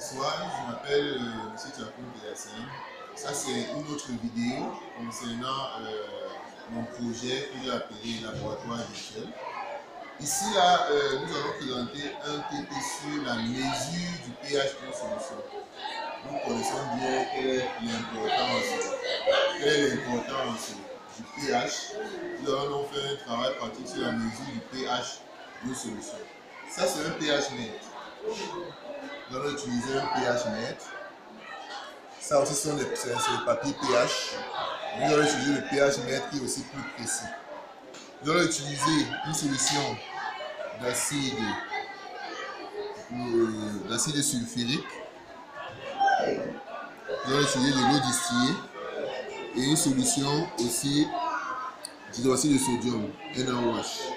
Bonsoir, je m'appelle M. Tchakoum Pélassine. Ça, c'est une autre vidéo concernant mon projet que j'ai appelé Laboratoire virtuel. Ici, là, nous allons présenter un TP sur la mesure du pH d'une solution. Nous connaissons bien quelle est l'importance du pH. Nous allons donc faire un travail pratique sur la mesure du pH d'une solution. Ça, c'est un pH mètre. Nous allons utiliser un pH mètre. Ça aussi, c'est le papier pH. Nous allons utiliser le pH mètre qui est aussi plus précis. Nous allons utiliser une solution d'acide sulfurique. Nous allons utiliser de l'eau distillée et une solution aussi d'hydroxyde de sodium, NaOH.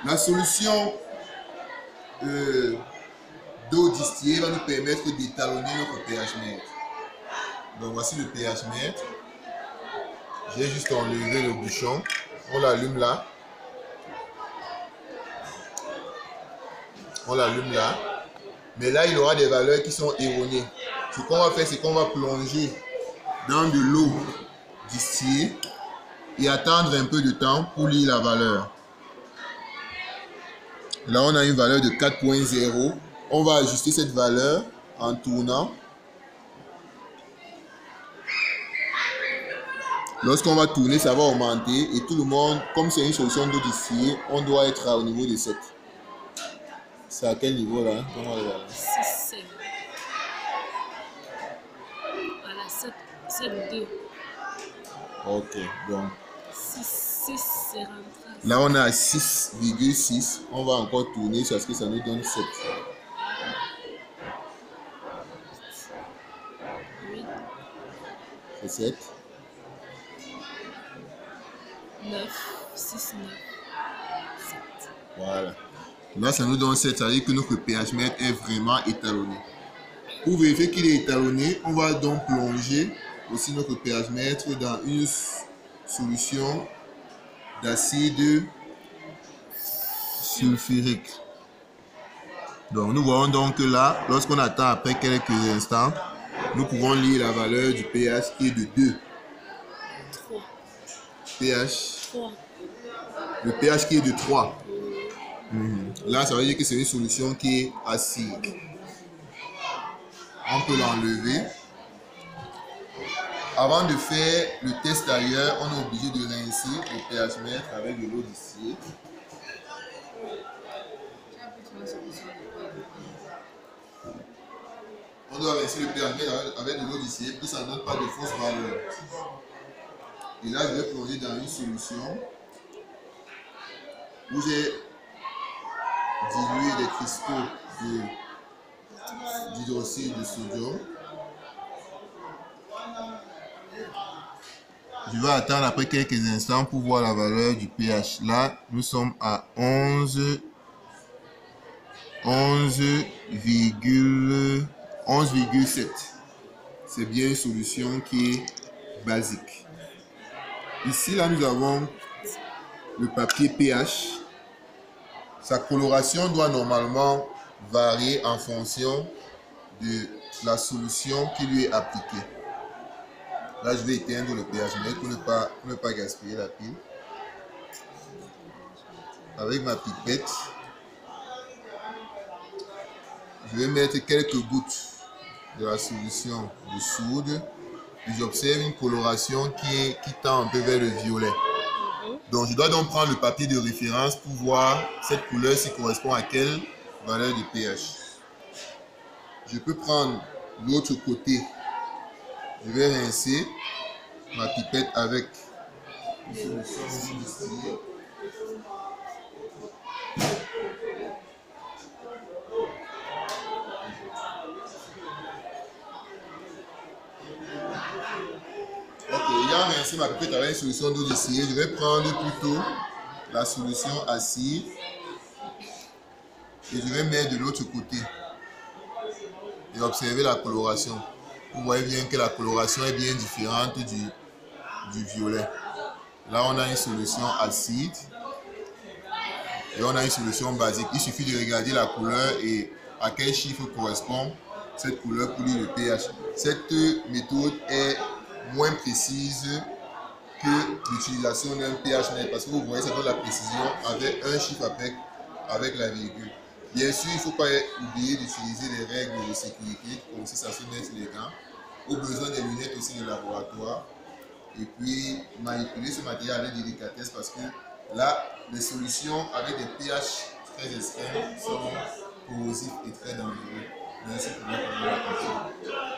La solution d'eau distillée va nous permettre d'étalonner notre pH mètre. Donc voici le pH mètre. J'ai juste enlevé le bouchon. On l'allume là. On l'allume là. Mais là, il aura des valeurs qui sont erronées. Ce qu'on va faire, c'est qu'on va plonger dans de l'eau distillée et attendre un peu de temps pour lire la valeur. Là, on a une valeur de 4.0. On va ajuster cette valeur en tournant. Lorsqu'on va tourner, ça va augmenter et tout le monde, comme c'est une solution d'eau distillée, on doit être au niveau de 7. C'est à quel niveau là? 6, 5. Voilà, 7, 2. Ok, donc 6, c'est rentré. là on est à 6,6. On va encore tourner jusqu'à ce que ça nous donne 7. 8. C'est 7. 9, 6, 9, 7. Voilà. Là, ça nous donne 7, ça veut dire que notre pH mètre est vraiment étalonné. Pour vérifier qu'il est étalonné, on va donc plonger aussi notre pH mètre dans une solution d'acide sulfurique. Donc, nous voyons donc que là, lorsqu'on attend après quelques instants, nous pouvons lire la valeur du pH qui est de 2. 3. pH. 3. Le pH qui est de 3. Là, ça veut dire que c'est une solution qui est acide. On peut l'enlever. Avant de faire le test ailleurs, on est obligé de rincer le pH mètre avec de l'eau distillée. On doit rincer le pH mètre avec de l'eau distillée pour que ça ne donne pas de fausses valeurs. Et là, je vais plonger dans une solution où j'ai dilué des cristaux d'hydroxyde de sodium. Je vais attendre après quelques instants pour voir la valeur du pH. Là, nous sommes à 11,7. C'est bien une solution qui est basique. Ici, là, nous avons le papier pH. Sa coloration doit normalement varier en fonction de la solution qui lui est appliquée. Là, je vais éteindre le pH mètre pour ne pas gaspiller la pile. Avec ma pipette, je vais mettre quelques gouttes de la solution de soude et j'observe une coloration qui tend un peu vers le violet. Donc, je dois donc prendre le papier de référence pour voir cette couleur s'il correspond à quelle valeur de pH. Je peux prendre l'autre côté. Je vais rincer ma pipette avec une solution distillée. Ok, ayant rincé ma pipette avec une solution d'eau distillée, je vais prendre plutôt la solution acide et je vais mettre de l'autre côté et observer la coloration. Vous voyez bien que la coloration est bien différente du violet. Là, on a une solution acide et on a une solution basique. Il suffit de regarder la couleur et à quel chiffre correspond cette couleur pour lire le pH. Cette méthode est moins précise que l'utilisation d'un pH net parce que vous voyez, ça donne la précision avec un chiffre avec la virgule. Bien sûr, il ne faut pas oublier d'utiliser les règles de sécurité, comme si ça se met les gants, au besoin des lunettes aussi de laboratoire, et puis manipuler ce matériel avec délicatesse parce que là, les solutions avec des pH très extrêmes sont corrosifs et très dangereux. Merci pour votre attention.